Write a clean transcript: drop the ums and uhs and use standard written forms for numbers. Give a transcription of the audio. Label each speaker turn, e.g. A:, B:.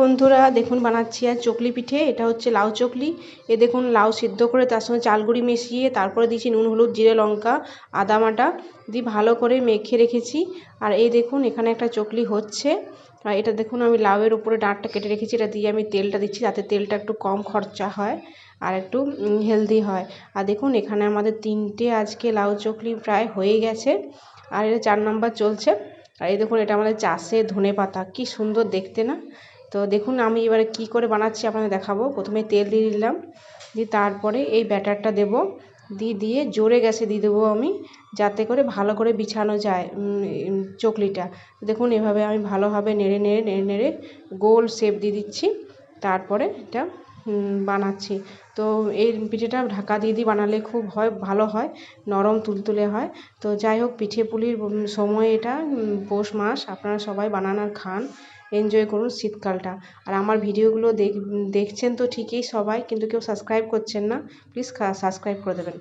A: বন্ধুরা, দেখুন বানাচ্ছি আর চকলি পিঠে। এটা হচ্ছে লাউ চকলি। এ দেখুন লাউ সিদ্ধ করে তার সঙ্গে চাল গুঁড়ি মিশিয়ে তারপরে দিয়েছি নুন, হলুদ, জিরে, লঙ্কা, আদা বাটা দিয়ে ভালো করে মেখে রেখেছি। আর এই দেখুন এখানে একটা চকলি হচ্ছে। আর এটা দেখুন আমি লাউয়ের উপরে ডাঁটটা কেটে রেখেছি, এটা দিয়ে আমি তেলটা দিচ্ছি যাতে তেলটা একটু কম খরচা হয় আর একটু হেলদি হয়। আর দেখুন এখানে আমাদের 3টে আজকে লাউ চকলি প্রায় হয়ে গেছে আর এটা 4 নম্বর চলছে। আর এই দেখুন এটা আমাদের চাষে ধনেপাতা, কি সুন্দর দেখতে না? তো দেখুন আমি এবারে কি করে বানাচ্ছি আপনাদের দেখাবো। প্রথমে তেল দিয়ে দিলাম, দিয়ে তারপরে এই ব্যাটারটা দেব, দিয়ে জোরে গ্যাসে দিয়ে দেবো আমি, যাতে করে ভালো করে বিছানো যায় চকলিটা। দেখুন এভাবে আমি ভালোভাবে নেড়ে নেড়ে নেড়ে নেড়ে গোল শেপ দিয়ে দিচ্ছি, তারপরে এটা বানাচ্ছি। তো এই পিঠেটা ঢাকা দিয়ে বানালে খুব ভালো হয়, নরম তুলতুলে হয়। তো যাই হোক, পিঠে পুলির সময় এটা পৌষ মাস, আপনারা সবাই বানান আর খান, এনজয় করুন শীতকালটা। আর আমার ভিডিওগুলো দেখছেন তো ঠিকই সবাই, কিন্তু কেউ সাবস্ক্রাইব করছেন না, প্লিজ সাবস্ক্রাইব করে দেবেন।